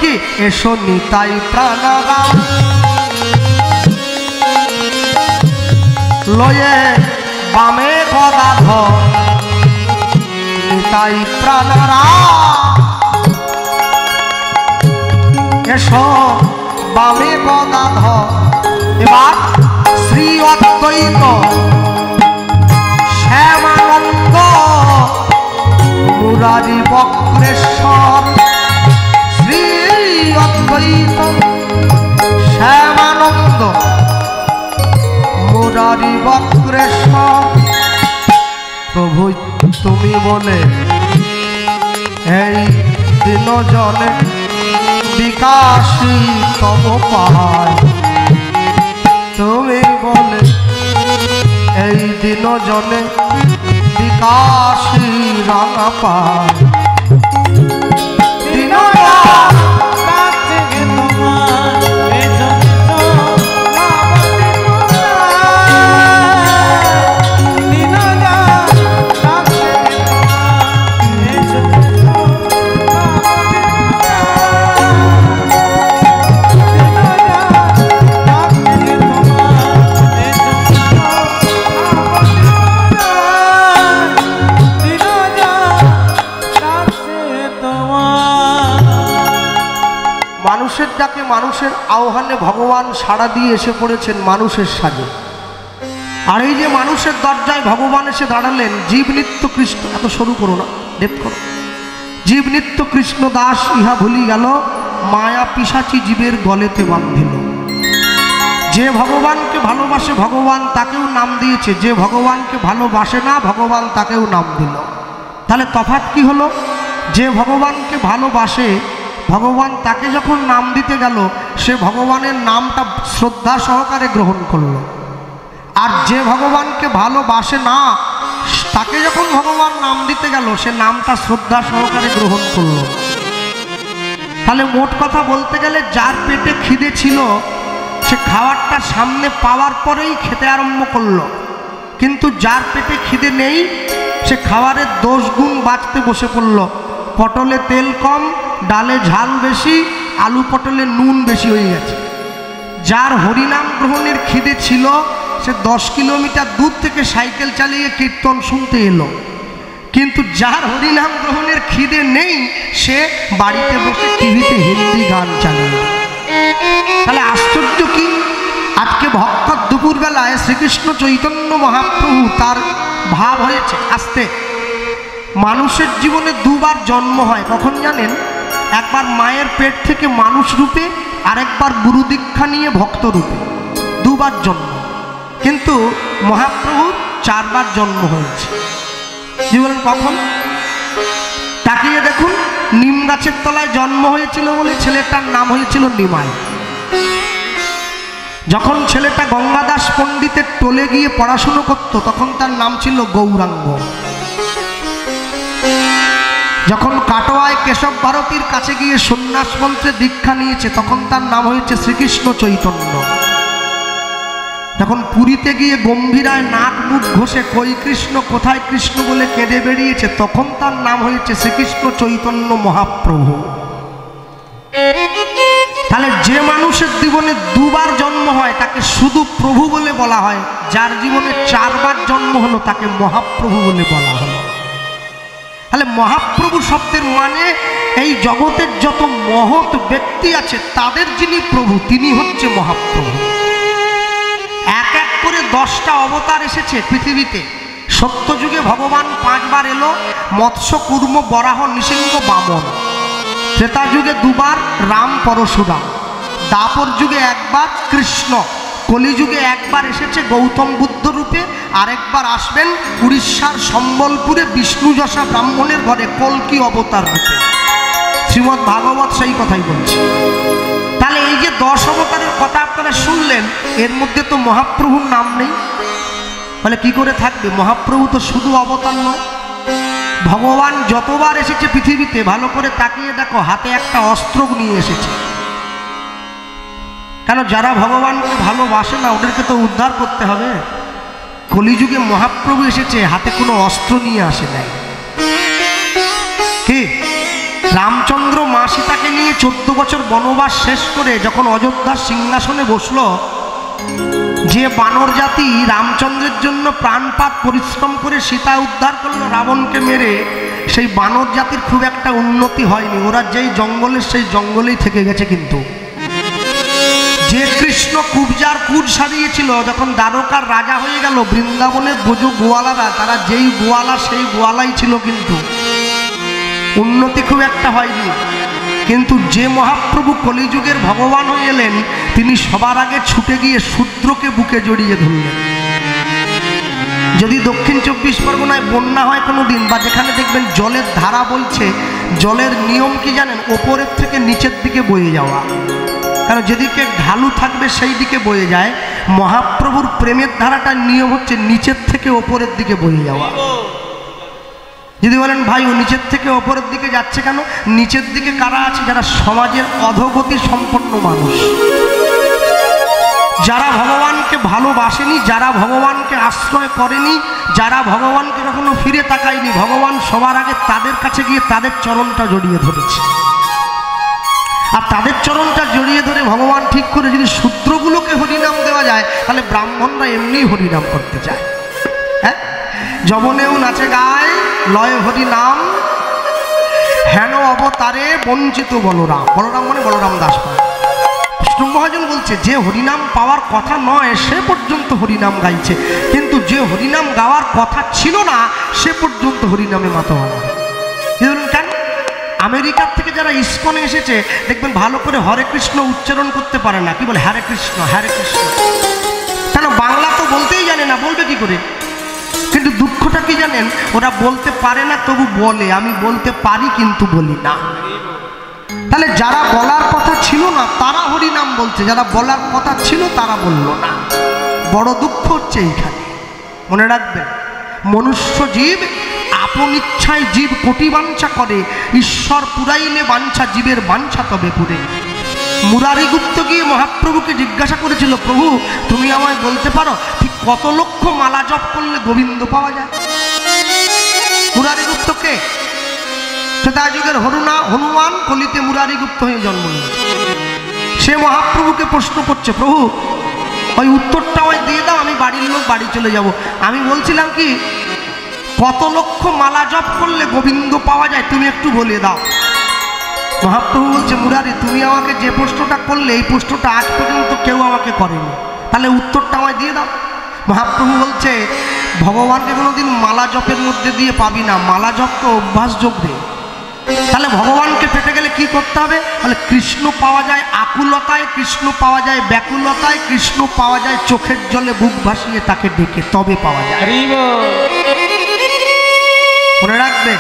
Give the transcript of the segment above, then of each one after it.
কি এসো নিতাই প্রাণারাম লয়ে বামে গদাধর নিতাই প্রাণারাম এসো বামে গদাধর। এবার শ্রী অদ্বৈত শ্যামানন্দ মুরারি বক্রেশ্বর শ্রী অদ্বৈত শ্যামানন্দ মুরারি বক্রেশ্বর। প্রভু তুমি বলে এই দিন জনে বিকাশী তব পায়, তুমি বলে এই দিন জনে বিকাশী রাঙা পায়। মানুষের ডাকে মানুষের আহ্বানে ভগবান সাড়া দিয়ে এসে পড়েছেন মানুষের সাজে। আর এই যে মানুষের দরজায় ভগবান এসে দাঁড়ালেন, জীব নিত্য কৃষ্ণ, এত শুরু করো না, ডেপ করো। জীব নিত্য কৃষ্ণ দাস ইহা ভুলি গেল, মায়া পিশাচি জীবের গলেতে বাঁধিল। যে ভগবানকে ভালোবাসে ভগবান তাকেও নাম দিয়েছে, যে ভগবানকে ভালোবাসে না ভগবান তাকেও নাম দিল। তাহলে তফাৎ কি হলো? যে ভগবানকে ভালোবাসে ভগবান তাকে যখন নাম দিতে গেল সে ভগবানের নামটা শ্রদ্ধা সহকারে গ্রহণ করল, আর যে ভগবানকে ভালোবাসে না তাকে যখন ভগবান নাম দিতে গেল সে নামটা শ্রদ্ধা সহকারে গ্রহণ করল। তাহলে মোট কথা বলতে গেলে যার পেটে খিদে ছিল সে খাবারটা সামনে পাওয়ার পরেই খেতে আরম্ভ করলো, কিন্তু যার পেটে খিদে নেই সে খাবারের দোষ গুণ বাঁচতে বসে পড়ল। পটলে তেল কম, ডালে ঝাল বেশি, আলু পটলে নুন বেশি হয়ে গেছে। যার হরিনাম গ্রহণের খিদে ছিল সে 10 কিলোমিটার দূর থেকে সাইকেল চালিয়ে কীর্তন শুনতে এলো, কিন্তু যার হরিনাম গ্রহণের খিদে নেই সে বাড়িতে বসে টিভিতে হিন্দি গান চালিয়ে। তাহলে আশ্চর্য কি, আজকে ভক্ত দুপুরবেলায় শ্রীকৃষ্ণ চৈতন্য মহাপ্রভু তার ভাব হয়েছে আসতে। মানুষের জীবনে দুবার জন্ম হয়, কখন জানেন? একবার মায়ের পেট থেকে মানুষ রূপে, আরেকবার গুরু দীক্ষা নিয়ে ভক্ত রূপে, দুবার জন্ম। কিন্তু মহাপ্রভুর 4 বার জন্ম হয়েছে। জীবনের কখন? তাকিয়ে দেখুন, নিম গাছের তলায় জন্ম হয়েছিল বলে ছেলেটার নাম হয়েছিল নিমাই। যখন ছেলেটা গঙ্গাদাস পণ্ডিতের টোলে গিয়ে পড়াশুনো করত তখন তার নাম ছিল গৌরাঙ্গ। যখন কাটোয়ায় কেশব ভারতীর কাছে গিয়ে সন্ন্যাস মন্ত্রে দীক্ষা নিয়েছে তখন তার নাম হয়েছে শ্রীকৃষ্ণ চৈতন্য। যখন পুরীতে গিয়ে গম্ভীরায় নাক মুখ ঘষে কই কৃষ্ণ কোথায় কৃষ্ণ বলে কেঁদে বেরিয়েছে তখন তার নাম হয়েছে শ্রীকৃষ্ণ চৈতন্য মহাপ্রভু। তাহলে যে মানুষের জীবনে 2 বার জন্ম হয় তাকে শুধু প্রভু বলে বলা হয়, যার জীবনে 4 বার জন্ম হলো তাকে মহাপ্রভু বলে বলা হলো। তাহলে মহাপ্রভু শব্দের মানে এই জগতের যত মহৎ ব্যক্তি আছে তাদের যিনি প্রভু তিনি হচ্ছে মহাপ্রভু। এক এক করে 10টা অবতার এসেছে পৃথিবীতে। সত্যযুগে ভগবান 5 বার এলো, মৎস্য কুর্ম বরাহ নৃসিংহ বামন। ত্রেতা যুগে 2 বার রাম পরশুরাম। দাপর যুগে 1 বার কৃষ্ণ। কলিযুগে 1 বার এসেছে গৌতম বুদ্ধ রূপে, আরেকবার আসবেন উড়িষ্যার সম্বলপুরে বিষ্ণুযশা ব্রাহ্মণের ঘরে কল্কি অবতার রূপে। শ্রীমদ্ ভাগবত সেই কথাই বলছে। তাহলে এই যে 10 অবতারের কথা আপনারা শুনলেন, এর মধ্যে তো মহাপ্রভুর নাম নেই। বলে কি করে থাকবে? মহাপ্রভু তো শুধু অবতার নয়, ভগবান যতবার এসেছে পৃথিবীতে ভালো করে তাকিয়ে দেখো হাতে একটা অস্ত্র নিয়ে এসেছে। কেন? যারা ভগবানকে ভালোবাসে না ওদেরকে তো উদ্ধার করতে হবে। কলিযুগে মহাপ্রভু এসেছে, হাতে কোনো অস্ত্র নিয়ে আসে নাই। কি রামচন্দ্র মা সীতাকে নিয়ে 14 বছর বনবাস শেষ করে যখন অযোধ্যার সিংহাসনে বসলো, যে বানর জাতি রামচন্দ্রের জন্য প্রাণপাত পরিশ্রম করে সীতা উদ্ধার করলো রাবণকে মেরে, সেই বানর জাতির খুব একটা উন্নতি হয়নি। ওরা যেই জঙ্গলে সেই জঙ্গলেই থেকে গেছে। কিন্তু যে কৃষ্ণ কুবজার কুট সারিয়েছিল, যখন দ্বারকার রাজা হয়ে গেল, বৃন্দাবনের বোঝো গোয়ালারা, তারা যেই গোয়ালা সেই গোয়ালাই ছিল, কিন্তু উন্নতি খুব একটা হয়নি। কিন্তু যে মহাপ্রভু কলিযুগের ভগবান হয়ে এলেন, তিনি সবার আগে ছুটে গিয়ে শূদ্রকে বুকে জড়িয়ে ধরলেন। যদি দক্ষিণ 24 পরগনায় বন্যা হয় কোনো দিন, বা যেখানে দেখবেন জলের ধারা বলছে, জলের নিয়ম কি জানেন? ওপরের থেকে নিচের দিকে বয়ে যাওয়া। কারণ যেদিকে ঢালু থাকবে সেই দিকে বয়ে যায়। মহাপ্রভুর প্রেমের ধারাটার নিয়ম হচ্ছে নিচের থেকে ওপরের দিকে বয়ে যাওয়া। যদি বলেন ভাই ও নিচের থেকে ওপরের দিকে যাচ্ছে কেন? নিচের দিকে কারা আছে? যারা সমাজের অধোগতি সম্পন্ন মানুষ, যারা ভগবানকে ভালোবাসেনি, যারা ভগবানকে আশ্রয় করেনি, যারা ভগবানকে কখনো ফিরে তাকায়নি, ভগবান সবার আগে তাদের কাছে গিয়ে তাদের চরণটা জড়িয়ে ধরেছে। আর তাদের চরণটা জড়িয়ে ধরে ভগবান ঠিক করে যদি শূদ্রগুলোকে হরিনাম দেওয়া যায়, তাহলে ব্রাহ্মণরা এমনি হরিনাম করতে চায়। হ্যাঁ, যবনেও নাচে গায় লয় হরি নাম, হেন অবতারে বঞ্চিত বলরাম। বলরাম মানে বলরাম দাস পাল। বিষ্ণু মহাজন বলছে, যে হরিনাম পাওয়ার কথা নয় সে পর্যন্ত হরিনাম গাইছে, কিন্তু যে হরিনাম গাওয়ার কথা ছিল না সে পর্যন্ত হরিনামে মাতোয়ারা। কেন? আমেরিকার থেকে যারা ইস্কনে এসেছে দেখবেন ভালো করে হরে কৃষ্ণ উচ্চারণ করতে পারে না। কি বলে? হরে কৃষ্ণ, হরে কৃষ্ণ। কেন? বাংলা তো বলতেই জানে না, বলবে কি করে? কিন্তু দুঃখটা কি জানেন? ওরা বলতে পারে না, তবু বলে আমি বলতে পারি কিন্তু বলি না। তাহলে যারা বলার কথা ছিল না তারা হরিনাম বলছে, যারা বলার কথা ছিল তারা বলল না। বড় দুঃখ হচ্ছে এইখানে। মনে রাখবেন, মনুষ্য জীব আপন ইচ্ছায় জীব কোটি বাঞ্ছা করে, ঈশ্বর পুরাইলে বাঞ্ছা জীবের বাঞ্ছা তবে পুরে। মুরারি গুপ্ত গিয়ে মহাপ্রভুকে জিজ্ঞাসা করেছিল, প্রভু তুমি আমায় বলতে পারো ঠিক কত লক্ষ মালা জপ করলে গোবিন্দ পাওয়া যায়? মুরারি গুপ্তকে ত্রেতা যুগের হনুমান কলিতে মুরারি গুপ্ত হয়ে জন্ম নিয়েছে। সে মহাপ্রভুকে প্রশ্ন করছে, প্রভু ওই উত্তরটা আমায় দিয়ে দাও, আমি বাড়ির লোক বাড়ি চলে যাব। আমি বলছিলাম কি কত লক্ষ মালা জপ করলে গোবিন্দ পাওয়া যায়, তুমি একটু বলে দাও। মহাপ্রভু বলছে, মুরারি তুমি আমাকে যে প্রশ্নটা করলে এই প্রশ্নটা আজ পর্যন্ত কেউ আমাকে করেনি, তাহলে উত্তরটা আমায় দিয়ে দাও। মহাপ্রভু বলছে, ভগবানকে কোনোদিন মালা জপের মধ্যে দিয়ে পাবি না, মালা জপ তো অভ্যাস যোগ রে। তাহলে ভগবানকে পেতে গেলে কি করতে হবে? তাহলে কৃষ্ণ পাওয়া যায় আকুলতায়, কৃষ্ণ পাওয়া যায় ব্যাকুলতায়, কৃষ্ণ পাওয়া যায় চোখের জলে বুক ভাসিয়ে তাকে ডেকে, তবে পাওয়া যায়। মনে রাখবে,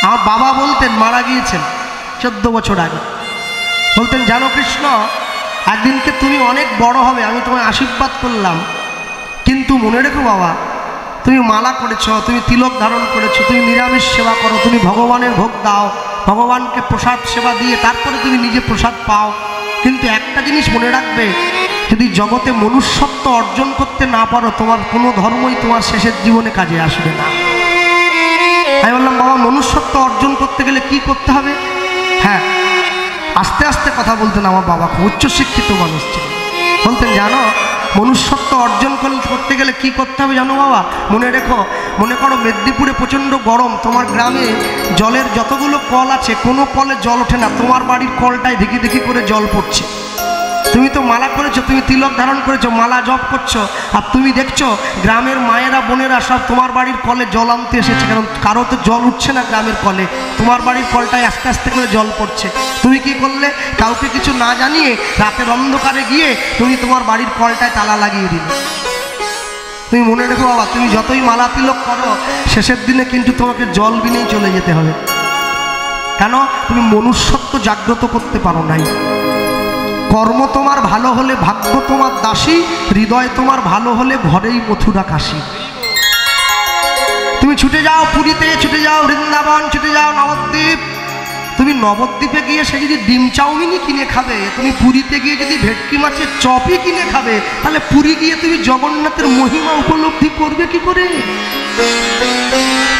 আমার বাবা বলতেন, মারা গিয়েছেন 14 বছর আগে, বলতেন জানো কৃষ্ণ একদিনকে তুমি অনেক বড় হবে, আমি তোমায় আশীর্বাদ করলাম, কিন্তু মনে রেখো বাবা তুমি মালা করেছ, তুমি তিলক ধারণ করেছো, তুমি নিরামিষ সেবা করো, তুমি ভগবানের ভোগ দাও, ভগবানকে প্রসাদ সেবা দিয়ে তারপরে তুমি নিজে প্রসাদ পাও, কিন্তু একটা জিনিস মনে রাখবে, যদি জগতে মনুষ্যত্ব অর্জন করতে না পারো তোমার কোনো ধর্মই তোমার শেষের জীবনে কাজে আসবে না। আমি বললাম বাবা মনুষ্যত্ব অর্জন করতে গেলে কি করতে হবে? হ্যাঁ, আস্তে আস্তে কথা বলতেন আমার বাবা, খুব উচ্চশিক্ষিত মানুষ ছিল। বলতেন জানো মনুষ্যত্ব অর্জন করতে গেলে কি করতে হবে জানো বাবা? মনে রেখো, মনে করো মেদিনীপুরে প্রচণ্ড গরম, তোমার গ্রামে জলের যতগুলো কল আছে কোনো কলে জল ওঠে না, তোমার বাড়ির কলটায় দেখি দেখি করে জল পড়ছে। তুমি তো মালা করেছো, তুমি তিলক ধারণ করেছো, মালা জপ করছো, আর তুমি দেখছো গ্রামের মায়েরা বোনেরা সব তোমার বাড়ির কলে জল আনতে এসেছে, কারণ কারো তো জল উঠছে না গ্রামের কলে, তোমার বাড়ির কলটায় আস্তে আস্তে করে জল পড়ছে। তুমি কি করলে? কাউকে কিছু না জানিয়ে রাতের অন্ধকারে গিয়ে তুমি তোমার বাড়ির কলটায় তালা লাগিয়ে দিলে। তুমি মনে রেখো বাবা, তুমি যতই মালা তিলক করো শেষের দিনে কিন্তু তোমাকে জল বিনেই চলে যেতে হবে। কেন? তুমি মনুষ্যত্ব জাগ্রত করতে পারো নাই। কর্ম তোমার ভালো হলে ভাগ্য তোমার দাসী, হৃদয় তোমার ভালো হলে ঘরেই মথুরা কাশী। তুমি ছুটে যাও পুরীতে, ছুটে যাও বৃন্দাবন, ছুটে যাও নবদ্বীপ, তুমি নবদ্বীপে গিয়ে সে যদি ডিম চাউমিনই কিনে খাবে, তুমি পুরীতে গিয়ে যদি ভেটকি মাছের চপই কিনে খাবে, তাহলে পুরী গিয়ে তুমি জগন্নাথের মহিমা উপলব্ধি করবে কি করে?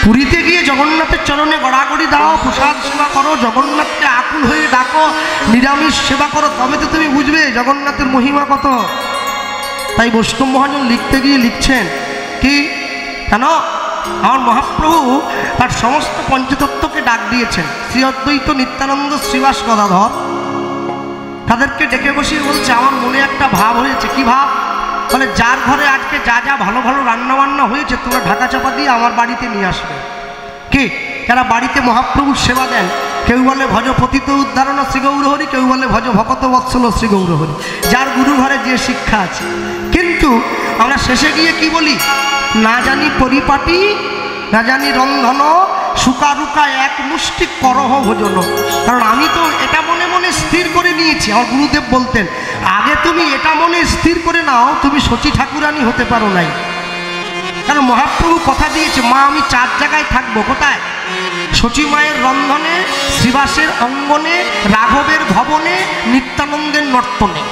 পুরীতে গিয়ে জগন্নাথের চরণে গড়াগড়ি দাও, প্রসাদ সেবা করো, জগন্নাথকে আকুল হয়ে ডাকো, নিরামিষ সেবা করো, তবে তো তুমি বুঝবে জগন্নাথের মহিমা কত। তাই বৈষ্ণব মহাজন লিখতে গিয়ে লিখছেন কি, কেন আমার মহাপ্রভু তার সমস্ত পঞ্চতত্ত্বকে ডাক দিয়েছেন। শ্রী অদ্বৈত নিত্যানন্দ শ্রীবাস গদাধর তাদেরকে ডেকে বসিয়ে বলছে, আমার মনে একটা ভাব হয়েছে। কি ভাব? বলে যার ঘরে আজকে যা যা ভালো ভালো রান্না বান্না হয়েছে তোমরা ঢাকা চাপা দিয়ে আমার বাড়িতে নিয়ে আসবে। কি যারা বাড়িতে মহাপ্রভুর সেবা দেন, কেউ বলে ভজ পতিত উদ্ধারণ শ্রী গৌরহরি, কেউ বলে ভজ ভকত বৎসল শ্রী গৌরহরি, যার গুরু ঘরে যে শিক্ষা আছে। কিন্তু আমরা শেষে গিয়ে কি বলি, না জানি পরিপাটি না জানি রন্ধন, সুকারুকা এক মুষ্টি করহ ভোজন। কারণ আমি তো এটা মনে মনে স্থির করে নিয়েছি, আমার গুরুদেব বলতেন আগে তুমি এটা মনে স্থির করে নাও তুমি সচী ঠাকুরানী হতে পারো নাই। কারণ মহাপ্রভু কথা দিয়েছে, মা আমি 4 জায়গায় থাকবো। কোথায়? সচী মায়ের রন্ধনে, শ্রীবাসের অঙ্গনে, রাঘবের ভবনে, নিত্যানন্দের নর্তনে।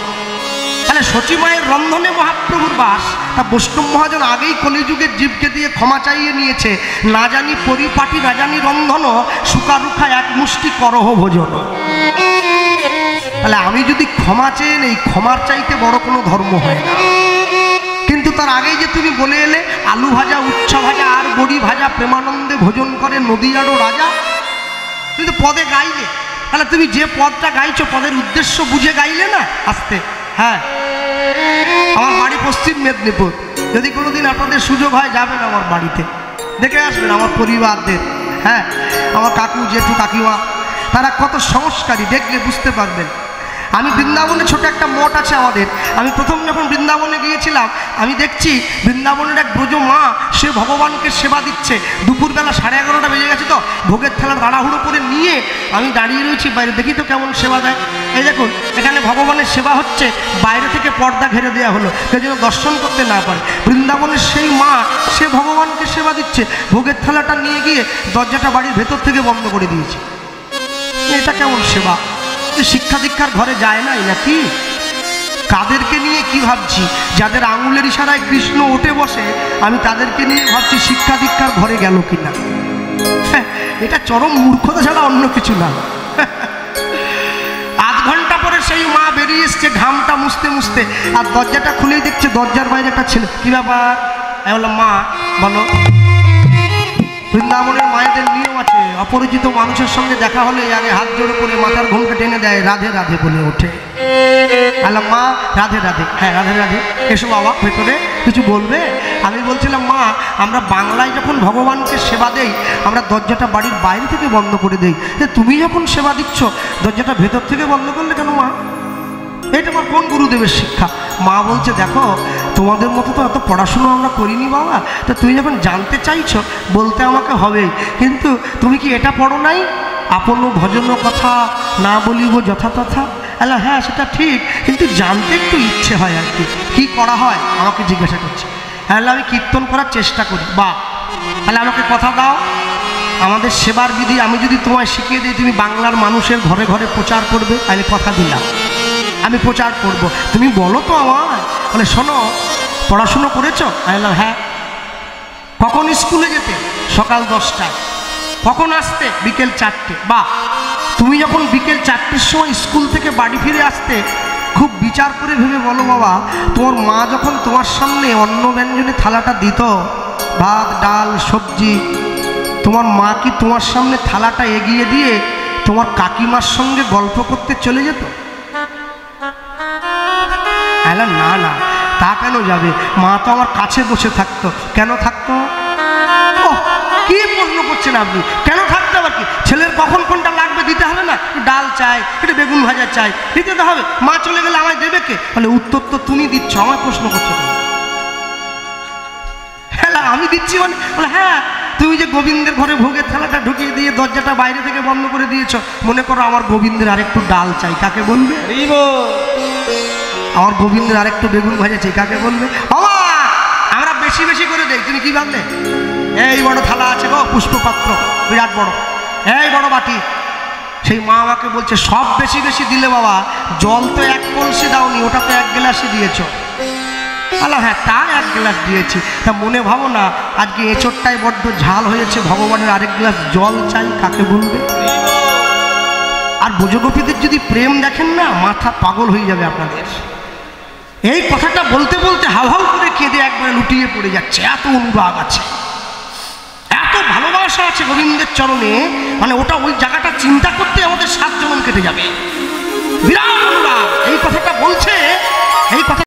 তাহলে সচী মায়ের রন্ধনে মহাপ্রভুর বাস। তা বৈষ্ণব মহাজন আগেই কলিযুগের জীবকে দিয়ে ক্ষমা চাইয়ে নিয়েছে, না জানি পরিপাটি না জানি রন্ধন, সুকারুখা এক মুষ্টি করহ ভোজন। তাহলে আমি যদি ক্ষমা চেয়ে নেই, ক্ষমার চাইতে বড় কোনো ধর্ম হয় না। কিন্তু তার আগেই যে তুমি বলে এলে, আলু ভাজা, উচ্ছা ভাজা আর বড়ি ভাজা প্রেমানন্দে ভোজন করে নদীয়ারও রাজা। কিন্তু পদে গাইলে, তাহলে তুমি যে পদটা গাইছো পদের উদ্দেশ্য বুঝে গাইলে না আস্তে। হ্যাঁ, আমার বাড়ি পশ্চিম মেদিনীপুর, যদি কোনোদিন আপনাদের সুযোগ হয় যাবেন আমার বাড়িতে, দেখে আসবেন আমার পরিবারদের। হ্যাঁ, আমার কাকু জেঠু কাকিমা তারা কত সংস্কারী, দেখলে বুঝতে পারবেন। আমি বৃন্দাবনে ছোট একটা মঠ আছে আমাদের, আমি প্রথম যখন বৃন্দাবনে গিয়েছিলাম আমি দেখছি বৃন্দাবনের এক ব্রজ মা সে ভগবানকে সেবা দিচ্ছে। দুপুরবেলা 11:30 বেজে গেছে, তো ভোগের থালা তাড়াহুড়ো করে নিয়ে আমি দাঁড়িয়ে রয়েছি বাইরে, দেখি তো কেমন সেবা দেয়। এই দেখুন এখানে ভগবানের সেবা হচ্ছে, বাইরে থেকে পর্দা ঘিরে দেওয়া হলো কেউ যেন দর্শন করতে না পারে। বৃন্দাবনের সেই মা সে ভগবানকে সেবা দিচ্ছে, ভোগের থালাটা নিয়ে গিয়ে দরজাটা বাড়ির ভেতর থেকে বন্ধ করে দিয়েছে। এটা কেমন সেবা? শিক্ষা দীক্ষার ঘরে যায় নাই নাকি? কাদেরকে নিয়ে কি ভাবছি? যাদের আঙুলের ইশারায় কৃষ্ণ উঠে বসে, আমি তাদেরকে নিয়ে ভাবছি শিক্ষা দীক্ষার ঘরে গেল কিনা। এটা চরম মূর্খতা ছাড়া অন্য কিছু না। আধ ঘন্টা পরে সেই মা বেরিয়ে এসছে ঘামটা মুছতে মুছতে, আর দরজাটা খুলেই দেখছে দরজার বাইরে একটা ছেলে। কি ব্যাপার? আমি বললাম মা বলো। বৃন্দাবনের মায়েদের নিয়ম আছে, অপরিচিত মানুষের সঙ্গে দেখা হলে আগে হাত জোড়ে করে মাথার ঘুমকে টেনে দেয়, রাধে রাধে বলে ওঠে। বললাম মা রাধে রাধে। হ্যাঁ রাধে রাধে, এসো বাবা ভেতরে, কিছু বলবে? আমি বলছিলাম মা আমরা বাংলায় যখন ভগবানকে সেবা দেই আমরা দরজাটা বাড়ির বাইরে থেকে বন্ধ করে দেই, তুমি যখন সেবা দিচ্ছ দরজাটা ভেতর থেকে বন্ধ করলে কেন মা? এটা আমার কোন গুরুদেবের শিক্ষা? মা বলছে দেখো তোমাদের মতো তো এত পড়াশুনো আমরা করিনি বাবা, তো তুমি যখন জানতে চাইছো বলতে আমাকে হবেই। কিন্তু তুমি কি এটা পড়ো নাই, আপন ভজন কথা না বলিব যথাতথা? আল্লাহ হ্যাঁ সেটা ঠিক, কিন্তু জানতে একটু ইচ্ছে হয় আর কি। কী করা হয় আমাকে জিজ্ঞাসা করছে। হ্যাঁ আমি কীর্তন করার চেষ্টা করি। বা তাহলে আমাকে কথা দাও, আমাদের সেবার বিধি আমি যদি তোমায় শিখিয়ে দিই তুমি বাংলার মানুষের ঘরে ঘরে প্রচার করবে, আমি কথা দিলাম আমি প্রচার করব, তুমি বলো তো আমায়। বলে শোনো পড়াশুনো করেছো? আমি বললাম হ্যাঁ। কখন স্কুলে যেতে? সকাল 10টায়। কখন আসতে? বিকেল 4টে। বা তুমি যখন বিকেল 4টের সময় স্কুল থেকে বাড়ি ফিরে আসতে খুব বিচার করে ভেবে বলো বাবা, তোমার মা যখন তোমার সামনে অন্ন ব্যঞ্জনে থালাটা দিত, ভাত ডাল সবজি, তোমার মা কি তোমার সামনে থালাটা এগিয়ে দিয়ে তোমার কাকিমার সঙ্গে গল্প করতে চলে যেত? না না, তা কেন যাবে, মা তো আমার কাছে বসে থাকতো। কেন থাকতো? ও কি প্রশ্ন করছেন আপনি, কেন থাকতে আবার কি? ছেলের কখন কোনটা লাগবে দিতে হবে না? ডাল চাই, একটু বেগুন ভাজা চাই, দিতে তো হবে। মা চলে গেলে আমায় দেবে কে? বলে উত্তর তো তুমি দিচ্ছ, আমায় প্রশ্ন করছো কেন? হ্যাঁ আমি দিচ্ছি মানে? বলে হ্যাঁ তুমি যে গোবিন্দের ঘরে ভোগের থালাটা ঢুকিয়ে দিয়ে দরজাটা বাইরে থেকে বন্ধ করে দিয়েছ, মনে করো আমার গোবিন্দের আরেকটু ডাল চাই, কাকে বলবে? আমার গোবিন্দের আরেকটু বেগুন ভাজা চাই, কাকে বলবে? বাবা আমরা বেশি বেশি করে দেই, তুমি কি ভাবলে? এই বড় থালা আছে গো, পুষ্পপাত্র বিরাট বড়, এই বড় বাটি। সেই মা আমাকে বলছে সব বেশি বেশি দিলে বাবা, জল তো 1 কলসি দাওনি, ওটা তো 1 গ্লাসই দিয়েছ। আলা হ্যাঁ তা 1 গ্লাস দিয়েছি। তা মনে ভাবো না আজকে এঁচোড়টাই বড্ড ঝাল হয়েছে, ভগবানের আরেক গ্লাস জল চাই, কাকে বলবে? আর ব্রজগোপীদের যদি প্রেম দেখেন না, মাথা পাগল হয়ে যাবে আপনাদের। এই কথাটা বলতে বলতে হাউ করে কেঁদে একবারে লুটিয়ে পড়ে যাচ্ছে, এত অনুরাগ আছে, এত ভালোবাসা আছে গোবিন্দের চরণে, মানে ওটা ওই জায়গাটা চিন্তা করতে আমাদের 7 জনম কেটে যাবে। বিরাট অনুরাগ। এই কথাটা বলছে, এই কথা